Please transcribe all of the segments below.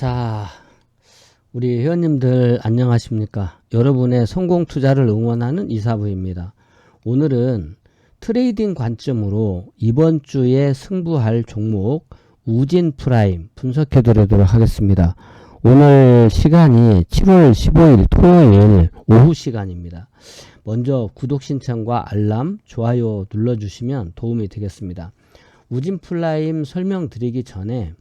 자, 우리 회원님들 안녕하십니까? 여러분의 성공 투자를 응원하는 이사부입니다. 오늘은 트레이딩 관점으로 이번 주에 승부할 종목 우진 프라임 분석해 드리도록 하겠습니다. 오늘 시간이 7월 15일 토요일 오후 시간입니다. 먼저 구독 신청과 알람, 좋아요 눌러주시면 도움이 되겠습니다. 우진 프라임 설명드리기 전에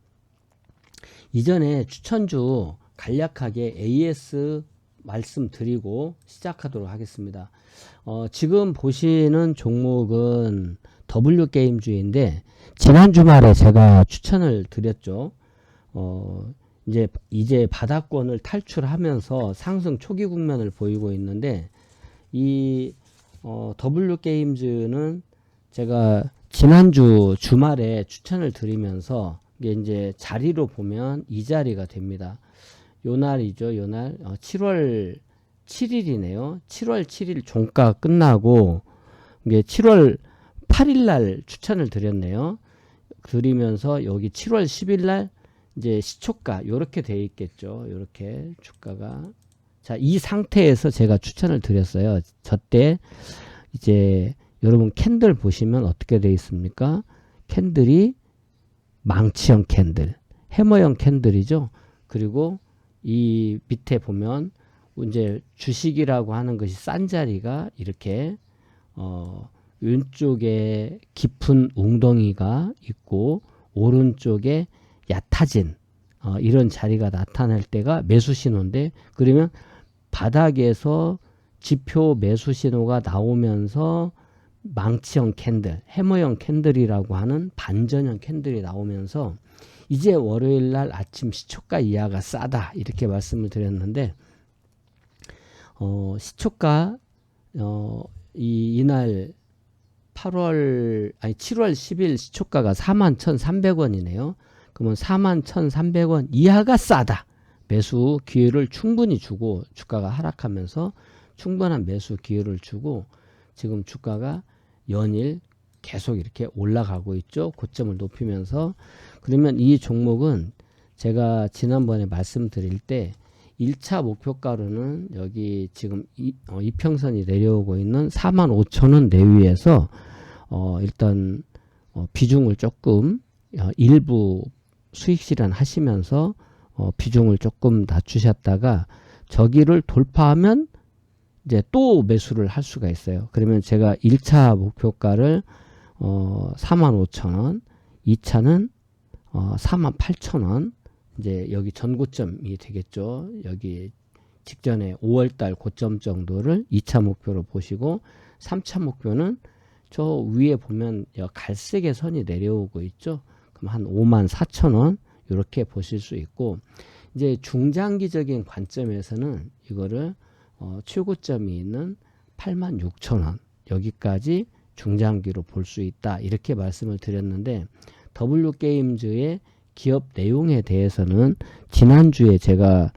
이전에 추천주 간략하게 AS 말씀드리고 시작하도록 하겠습니다. 지금 보시는 종목은 W게임주인데 지난 주말에 제가 추천을 드렸죠. 이제 바닥권을 탈출하면서 상승 초기 국면을 보이고 있는데 이 W게임즈는 제가 지난주 주말에 추천을 드리면서 이게 이제 자리로 보면 이 자리가 됩니다. 요 날이죠. 요 날 7월 7일이네요. 7월 7일 종가 끝나고 이게 7월 8일 날 추천을 드렸네요. 드리면서 여기 7월 10일 날 이제 시초가 요렇게 돼 있겠죠. 요렇게 주가가 자, 이 상태에서 제가 추천을 드렸어요. 저때 이제 여러분 캔들 보시면 어떻게 돼 있습니까? 캔들이 망치형 캔들, 해머형 캔들이죠. 그리고 이 밑에 보면 이제 주식이라고 하는 것이 싼 자리가 이렇게 왼쪽에 깊은 웅덩이가 있고 오른쪽에 얕아진 이런 자리가 나타날 때가 매수 신호인데, 그러면 바닥에서 지표 매수 신호가 나오면서 망치형 캔들, 해머형 캔들이라고 하는 반전형 캔들이 나오면서 이제 월요일날 아침 시초가 이하가 싸다 이렇게 말씀을 드렸는데 시초가 이날 7월 10일 시초가가 41,300원이네요. 그러면 41,300원 이하가 싸다. 매수 기회를 충분히 주고 주가가 하락하면서 충분한 매수 기회를 주고 지금 주가가 연일 계속 이렇게 올라가고 있죠. 고점을 높이면서. 그러면 이 종목은 제가 지난번에 말씀드릴 때 1차 목표가로는 여기 지금 이평선이 내려오고 있는 45,000원 내위에서 일단 비중을 조금 일부 수익 실현 하시면서 비중을 조금 낮추셨다가 저기를 돌파하면 이제 또 매수를 할 수가 있어요. 그러면 제가 1차 목표가를 45,000원, 2차는 48,000원, 이제 여기 전고점이 되겠죠. 여기 직전에 5월달 고점 정도를 2차 목표로 보시고 3차 목표는 저 위에 보면 갈색의 선이 내려오고 있죠. 그럼 한 54,000원 이렇게 보실 수 있고, 이제 중장기적인 관점에서는 이거를 최고점이 있는 86,000원 여기까지 중장기로 볼 수 있다 이렇게 말씀을 드렸는데, W게임즈의 기업 내용에 대해서는 지난주에 제가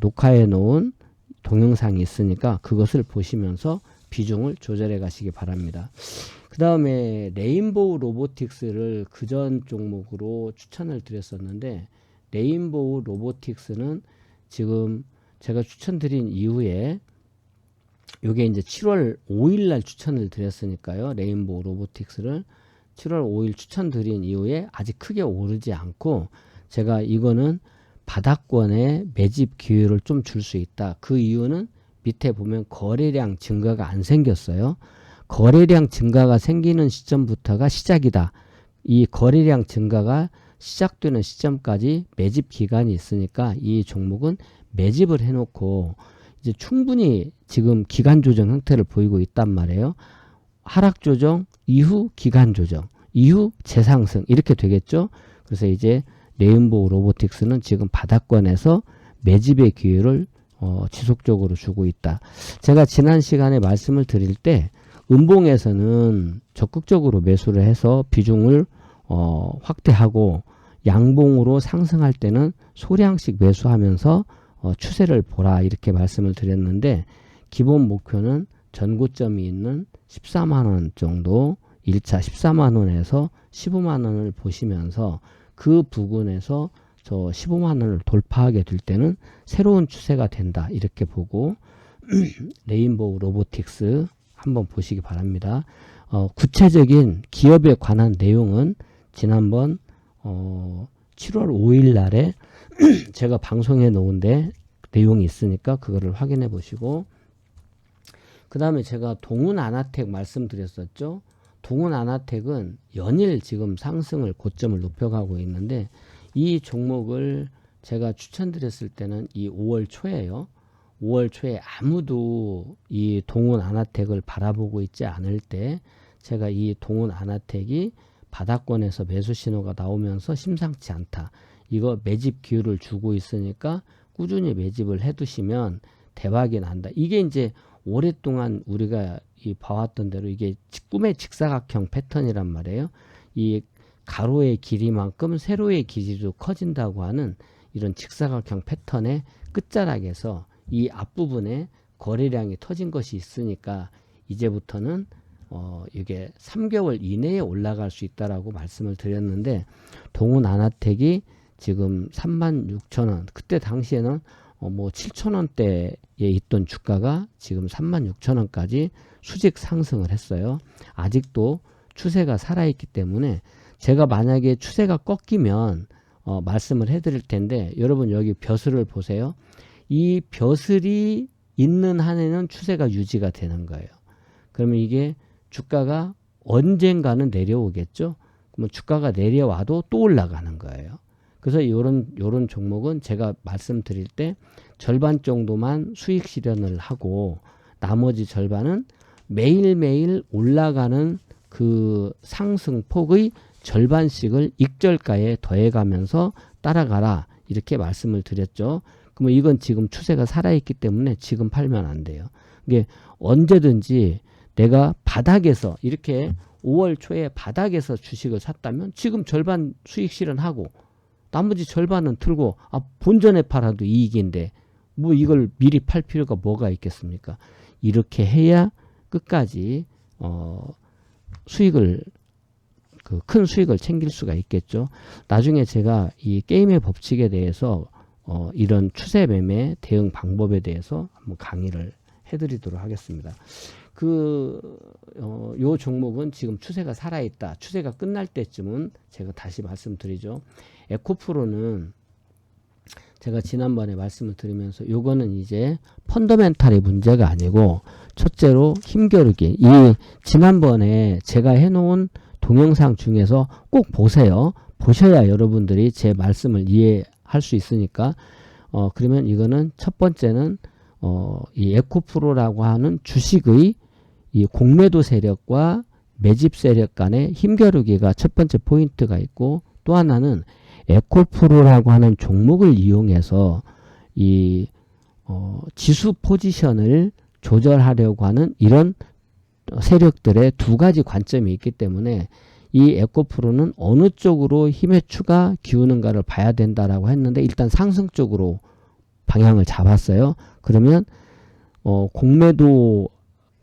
녹화해 놓은 동영상이 있으니까 그것을 보시면서 비중을 조절해 가시기 바랍니다. 그 다음에 레인보우 로보틱스를 그전 종목으로 추천을 드렸었는데, 레인보우 로보틱스는 지금 제가 추천드린 이후에 요게 이제 7월 5일 날 추천을 드렸으니까요. 레인보우 로보틱스를 7월 5일 추천드린 이후에 아직 크게 오르지 않고 제가 이거는 바닥권에 매집 기회를 좀 줄 수 있다. 그 이유는 밑에 보면 거래량 증가가 안 생겼어요. 거래량 증가가 생기는 시점부터가 시작이다. 이 거래량 증가가 시작되는 시점까지 매집 기간이 있으니까 이 종목은 매집을 해놓고 이제 충분히 지금 기간 조정 형태를 보이고 있단 말이에요. 하락 조정 이후 기간 조정 이후 재상승 이렇게 되겠죠. 그래서 이제 레인보우 로보틱스는 지금 바닥권에서 매집의 기회를 지속적으로 주고 있다. 제가 지난 시간에 말씀을 드릴 때 음봉에서는 적극적으로 매수를 해서 비중을 확대하고 양봉으로 상승할 때는 소량씩 매수하면서 추세를 보라 이렇게 말씀을 드렸는데, 기본 목표는 전고점이 있는 14만원 정도 1차 14만원에서 15만원을 보시면서 그 부분에서 저 15만 원을 돌파하게 될 때는 새로운 추세가 된다 이렇게 보고 레인보우 로보틱스 한번 보시기 바랍니다. 구체적인 기업에 관한 내용은 지난번 7월 5일 날에 제가 방송해 놓은데 내용이 있으니까 그거를 확인해 보시고, 그 다음에 제가 동훈 아나텍 말씀드렸었죠. 동훈 아나텍은 연일 지금 상승을 고점을 높여가고 있는데, 이 종목을 제가 추천드렸을 때는 이 5월 초에요. 5월 초에 아무도 이 동훈 아나텍을 바라보고 있지 않을 때 제가 이 동훈 아나텍이 바닥권에서 매수 신호가 나오면서 심상치 않다, 이거 매집 기회를 주고 있으니까 꾸준히 매집을 해 두시면 대박이 난다. 이게 이제 오랫동안 우리가 봐왔던 대로 이게 꿈의 직사각형 패턴이란 말이에요. 이 가로의 길이만큼 세로의 길이도 커진다고 하는 이런 직사각형 패턴의 끝자락에서 이 앞부분에 거래량이 터진 것이 있으니까 이제부터는 이게 3개월 이내에 올라갈 수 있다라고 말씀을 드렸는데, 동훈 아나텍이 지금 36,000원, 그때 당시에는 뭐 7,000원대에 있던 주가가 지금 36,000원까지 수직 상승을 했어요. 아직도 추세가 살아있기 때문에 제가 만약에 추세가 꺾이면 말씀을 해드릴 텐데, 여러분 여기 벼슬을 보세요. 이 벼슬이 있는 한에는 추세가 유지가 되는 거예요. 그러면 이게 주가가 언젠가는 내려오겠죠. 그러면 주가가 내려와도 또 올라가는 거예요. 그래서 요런 종목은 제가 말씀드릴 때 절반 정도만 수익 실현을 하고 나머지 절반은 매일매일 올라가는 그 상승폭의 절반씩을 익절가에 더해가면서 따라가라 이렇게 말씀을 드렸죠. 그러면 이건 지금 추세가 살아있기 때문에 지금 팔면 안 돼요. 이게 언제든지 내가 바닥에서 이렇게 5월 초에 바닥에서 주식을 샀다면 지금 절반 수익 실현하고 나머지 절반은 틀고 본전에 팔아도 이익인데 뭐 이걸 미리 팔 필요가 뭐가 있겠습니까? 이렇게 해야 끝까지 수익을 큰 수익을 챙길 수가 있겠죠. 나중에 제가 이 게임의 법칙에 대해서 이런 추세 매매 대응 방법에 대해서 한번 강의를 해드리도록 하겠습니다. 요 종목은 지금 추세가 살아있다. 추세가 끝날 때쯤은 제가 다시 말씀드리죠. 에코프로는 제가 지난번에 말씀을 드리면서 요거는 이제 펀더멘탈의 문제가 아니고 첫째로 힘겨루기. 이 지난번에 제가 해놓은 동영상 중에서 꼭 보세요. 보셔야 여러분들이 제 말씀을 이해할 수 있으니까. 그러면 이거는 첫 번째는 이 에코프로라고 하는 주식의 이 공매도 세력과 매집 세력 간의 힘겨루기가 첫 번째 포인트가 있고, 또 하나는 에코프로라고 하는 종목을 이용해서 이 지수 포지션을 조절하려고 하는 이런 세력들의 두 가지 관점이 있기 때문에 이 에코프로는 어느 쪽으로 힘의 추가 기우는가를 봐야 된다라고 했는데 일단 상승 쪽으로 방향을 잡았어요. 그러면 공매도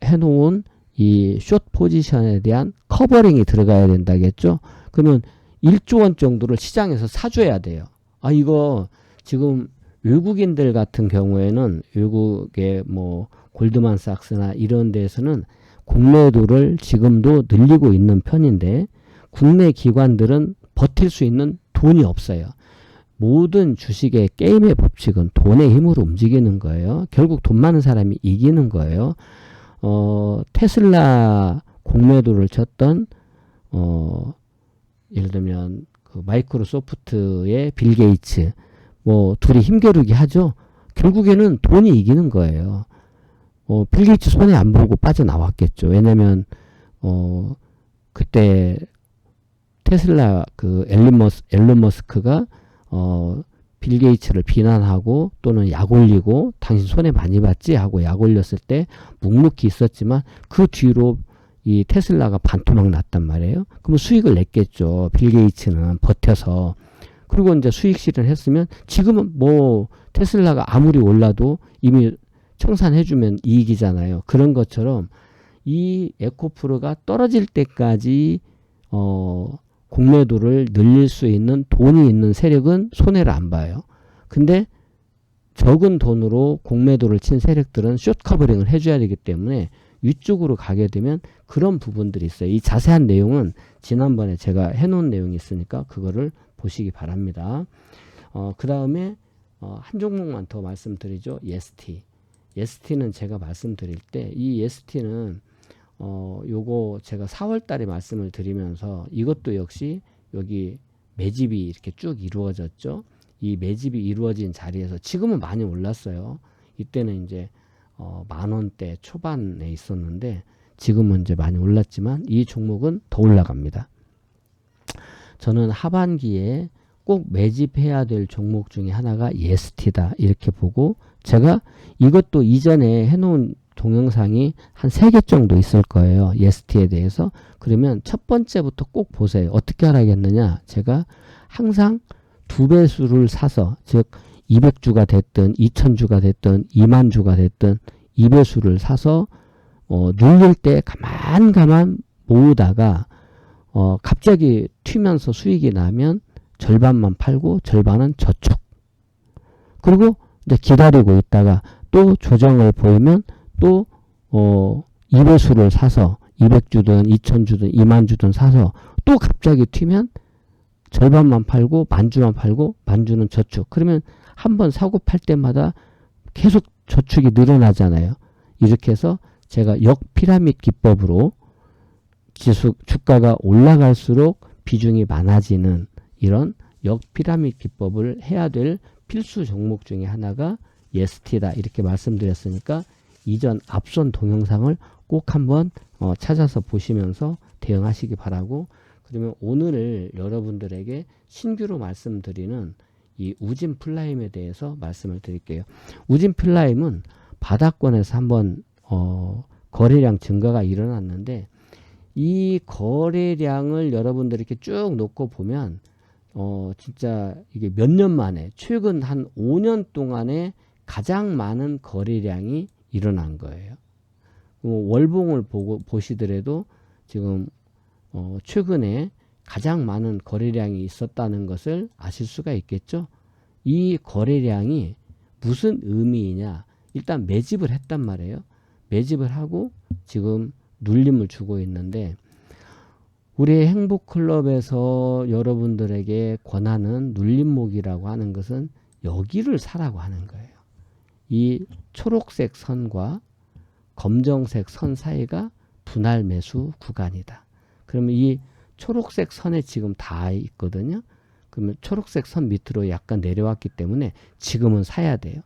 해놓은 이 숏 포지션에 대한 커버링이 들어가야 된다겠죠. 그러면 1조 원 정도를 시장에서 사줘야 돼요. 이거 지금 외국인들 같은 경우에는 외국의 뭐 골드만삭스나 이런 데에서는 공매도를 지금도 늘리고 있는 편인데 국내 기관들은 버틸 수 있는 돈이 없어요. 모든 주식의 게임의 법칙은 돈의 힘으로 움직이는 거예요. 결국 돈 많은 사람이 이기는 거예요. 테슬라 공매도를 쳤던 예를 들면 그 마이크로소프트의 빌 게이츠 뭐 둘이 힘겨루기 하죠. 결국에는 돈이 이기는 거예요. 빌 게이츠 손해 안 보고 빠져나왔겠죠. 왜냐면 그때 테슬라 그 앨런 머스크가 빌 게이츠를 비난하고 또는 약 올리고 당신 손해 많이 봤지 하고 약 올렸을 때 묵묵히 있었지만 그 뒤로 이 테슬라가 반토막 났단 말이에요. 그러면 수익을 냈겠죠. 빌 게이츠는 버텨서. 그리고 이제 수익 실현했으면 지금은 뭐 테슬라가 아무리 올라도 이미 청산해주면 이익이잖아요. 그런 것처럼 이 에코프로가 떨어질 때까지 공매도를 늘릴 수 있는 돈이 있는 세력은 손해를 안 봐요. 근데 적은 돈으로 공매도를 친 세력들은 숏 커버링을 해줘야 되기 때문에 위쪽으로 가게 되면 그런 부분들이 있어요. 이 자세한 내용은 지난번에 제가 해놓은 내용이 있으니까 그거를 보시기 바랍니다. 그 다음에 한 종목만 더 말씀드리죠. 예스티. 예스티는 제가 말씀드릴 때 이 예스티는 요거 제가 4월 달에 말씀을 드리면서 이것도 역시 여기 매집이 이렇게 쭉 이루어졌죠. 이 매집이 이루어진 자리에서 지금은 많이 올랐어요. 이때는 이제 10,000원대 초반에 있었는데 지금은 이제 많이 올랐지만 이 종목은 더 올라갑니다. 저는 하반기에 꼭 매집해야 될 종목 중에 하나가 예스티다 이렇게 보고, 제가 이것도 이전에 해놓은 동영상이 한 3개 정도 있을 거예요. 예스티에 대해서. 그러면 첫 번째부터 꼭 보세요. 어떻게 하라겠느냐. 제가 항상 2배수를 사서, 즉 200주가 됐든 2000주가 됐든 2만주가 됐든 2배수를 사서 눌릴 때 가만 모으다가 갑자기 튀면서 수익이 나면 절반만 팔고 절반은 저축. 그리고 이제 기다리고 있다가 또 조정을 보이면 또 2배수를 사서 200주든 2000주든 2만주든 사서 또 갑자기 튀면 절반만 팔고 만주만 팔고 만주는 저축. 그러면 한번 사고 팔 때마다 계속 저축이 늘어나잖아요. 이렇게 해서 제가 역피라밋 기법으로 주가가 올라갈수록 비중이 많아지는 이런 역피라밋 기법을 해야 될 필수 종목 중에 하나가 예스티다 이렇게 말씀드렸으니까 이전 앞선 동영상을 꼭 한번 찾아서 보시면서 대응하시기 바라고, 그러면 오늘 여러분들에게 신규로 말씀드리는 이 우진 플라임에 대해서 말씀을 드릴게요. 우진 플라임은 바닥권에서 한번 거래량 증가가 일어났는데 이 거래량을 여러분들이 이렇게 쭉 놓고 보면 진짜 이게 몇 년 만에, 최근 한 5년 동안에 가장 많은 거래량이 일어난 거예요. 월봉을 보시더라도 지금 최근에 가장 많은 거래량이 있었다는 것을 아실 수가 있겠죠. 이 거래량이 무슨 의미이냐. 일단 매집을 했단 말이에요. 매집을 하고 지금 눌림을 주고 있는데, 우리 행복클럽에서 여러분들에게 권하는 눌림목이라고 하는 것은 여기를 사라고 하는 거예요. 이 초록색 선과 검정색 선 사이가 분할 매수 구간이다. 그러면 이 초록색 선에 지금 다 있거든요. 그러면 초록색 선 밑으로 약간 내려왔기 때문에 지금은 사야 돼요.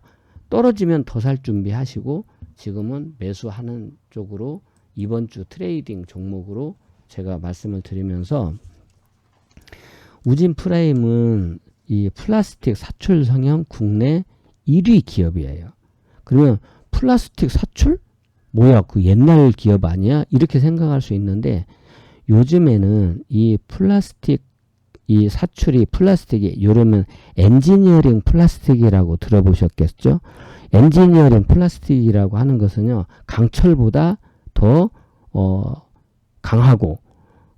떨어지면 더 살 준비하시고 지금은 매수하는 쪽으로 이번 주 트레이딩 종목으로 제가 말씀을 드리면서, 우진 프라임은 이 플라스틱 사출 성형 국내 1위 기업이에요. 그러면 플라스틱 사출? 뭐야, 그 옛날 기업 아니야? 이렇게 생각할 수 있는데, 요즘에는 이 플라스틱, 이 사출이 플라스틱이, 요러면 엔지니어링 플라스틱이라고 들어보셨겠죠? 엔지니어링 플라스틱이라고 하는 것은요, 강철보다 더 강하고,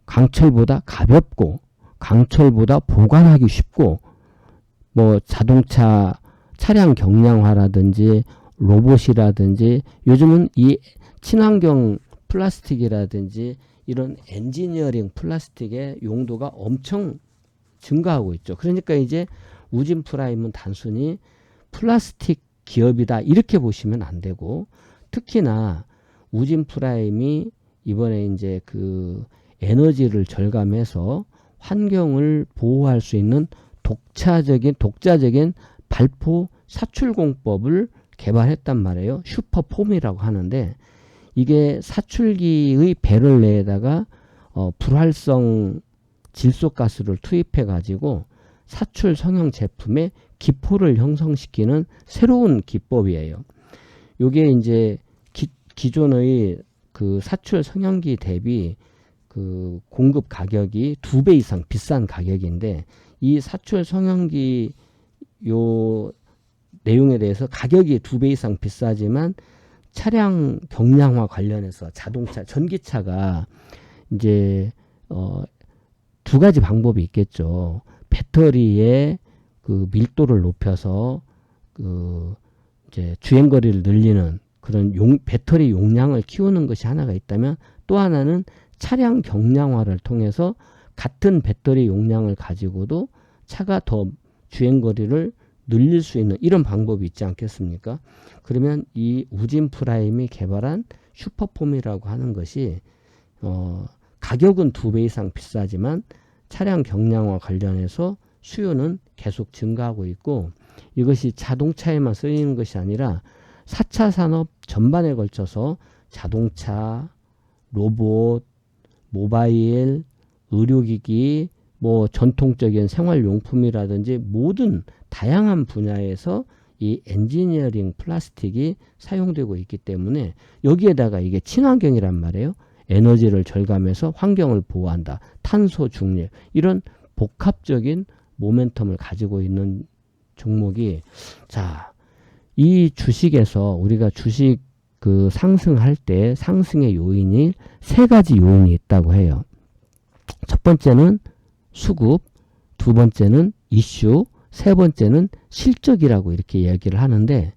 강철보다 가볍고, 강철보다 보관하기 쉽고, 뭐 자동차 차량 경량화라든지 로봇이라든지, 요즘은 이 친환경 플라스틱이라든지 이런 엔지니어링 플라스틱의 용도가 엄청 증가하고 있죠. 그러니까 이제 우진 프라임은 단순히 플라스틱 기업이다 이렇게 보시면 안 되고, 특히나 우진 프라임이 이번에 이제 그 에너지를 절감해서 환경을 보호할 수 있는 독자적인 발포 사출공법을 개발했단 말이에요. 슈퍼폼이라고 하는데, 이게 사출기의 배럴 내에다가 불활성 질소가스를 투입해 가지고 사출 성형 제품의 기포를 형성시키는 새로운 기법이에요. 요게 이제 기존의 그 사출 성형기 대비 그 공급 가격이 2배 이상 비싼 가격인데, 이 사출 성형기 요 내용에 대해서 가격이 2배 이상 비싸지만 차량 경량화 관련해서 자동차, 전기차가 이제 두 가지 방법이 있겠죠. 배터리의 그 밀도를 높여서 그 이제 주행거리를 늘리는 그런 배터리 용량을 키우는 것이 하나가 있다면, 또 하나는 차량 경량화를 통해서 같은 배터리 용량을 가지고도 차가 더 주행거리를 늘릴 수 있는 이런 방법이 있지 않겠습니까? 그러면 이 우진 프라임이 개발한 슈퍼폼이라고 하는 것이 가격은 2배 이상 비싸지만 차량 경량화 관련해서 수요는 계속 증가하고 있고, 이것이 자동차에만 쓰이는 것이 아니라 4차 산업 전반에 걸쳐서 자동차, 로봇, 모바일, 의료기기, 뭐 전통적인 생활용품이라든지 모든 다양한 분야에서 이 엔지니어링 플라스틱이 사용되고 있기 때문에, 여기에다가 이게 친환경이란 말이에요. 에너지를 절감해서 환경을 보호한다. 탄소 중립. 이런 복합적인 모멘텀을 가지고 있는 종목이, 자, 이 주식에서 우리가 주식 그 상승할 때 상승의 요인이 3가지 요인이 있다고 해요. 첫 번째는 수급, 두 번째는 이슈, 세 번째는 실적이라고 이렇게 이야기를 하는데,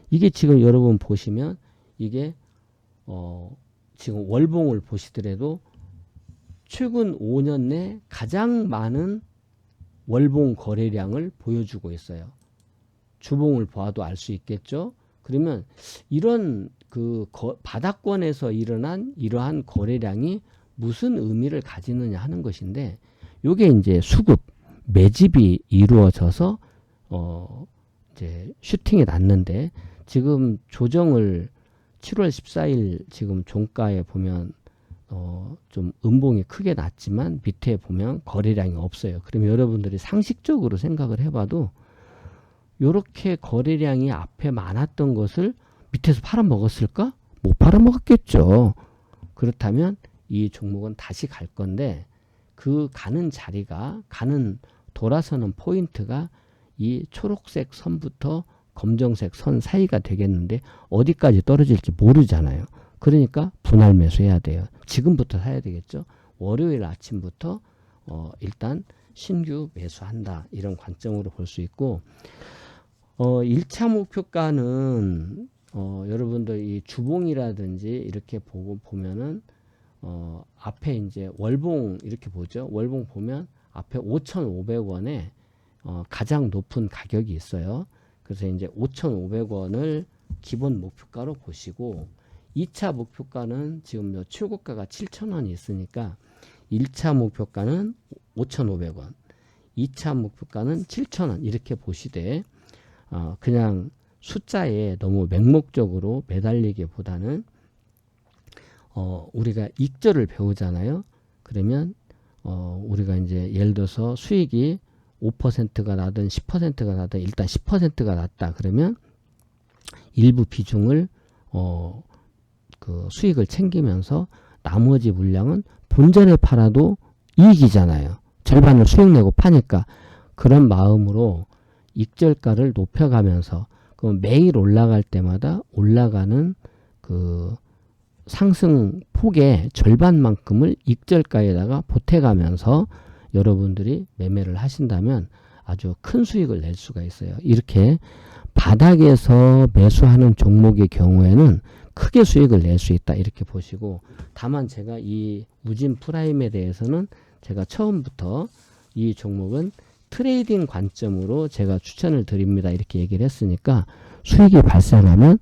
이게 지금 여러분 보시면 이게 지금 월봉을 보시더라도 최근 5년 내 가장 많은 월봉 거래량을 보여주고 있어요. 주봉을 봐도 알 수 있겠죠. 그러면 이런 그 바닥권에서 일어난 이러한 거래량이 무슨 의미를 가지느냐 하는 것인데, 요게 이제 수급, 매집이 이루어져서 이제 슈팅이 났는데, 지금 조정을 7월 14일 지금 종가에 보면 좀 음봉이 크게 났지만 밑에 보면 거래량이 없어요. 그러면 여러분들이 상식적으로 생각을 해봐도 요렇게 거래량이 앞에 많았던 것을 밑에서 팔아먹었을까? 못 팔아먹었겠죠. 그렇다면 이 종목은 다시 갈 건데, 그 가는 자리가, 돌아서는 포인트가 이 초록색 선부터 검정색 선 사이가 되겠는데, 어디까지 떨어질지 모르잖아요. 그러니까 분할 매수해야 돼요. 지금부터 사야 되겠죠. 월요일 아침부터 일단 신규 매수한다, 이런 관점으로 볼 수 있고, 1차 목표가는 여러분들 이 주봉이라든지 이렇게 보면은 앞에 이제 월봉 이렇게 보죠. 월봉 보면 앞에 5,500원에 가장 높은 가격이 있어요. 그래서 이제 5,500원을 기본 목표가로 보시고, 2차 목표가는 지금 최고가가 7,000원이 있으니까 1차 목표가는 5,500원, 2차 목표가는 7,000원 이렇게 보시되, 그냥 숫자에 너무 맹목적으로 매달리기보다는 우리가 익절을 배우잖아요. 그러면 우리가 이제 예를 들어서 수익이 5%가 나든 10%가 나든 일단 10%가 났다. 그러면 일부 비중을 그 수익을 챙기면서 나머지 물량은 본전에 팔아도 이익이잖아요. 절반을 수익 내고 파니까. 그런 마음으로 익절가를 높여가면서, 그럼 매일 올라갈 때마다 올라가는 그 상승 폭의 절반만큼을 익절가에다가 보태가면서 여러분들이 매매를 하신다면 아주 큰 수익을 낼 수가 있어요. 이렇게 바닥에서 매수하는 종목의 경우에는 크게 수익을 낼 수 있다, 이렇게 보시고, 다만 제가 이 우진 프라임에 대해서는 제가 처음부터 이 종목은 트레이딩 관점으로 제가 추천을 드립니다, 이렇게 얘기를 했으니까, 수익이 발생하면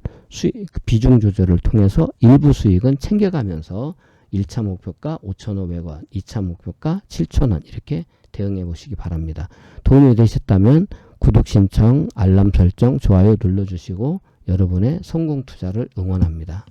비중 조절을 통해서 일부 수익은 챙겨가면서 1차 목표가 5,500원, 2차 목표가 7,000원 이렇게 대응해 보시기 바랍니다. 도움이 되셨다면 구독 신청, 알람 설정, 좋아요 눌러주시고 여러분의 성공 투자를 응원합니다.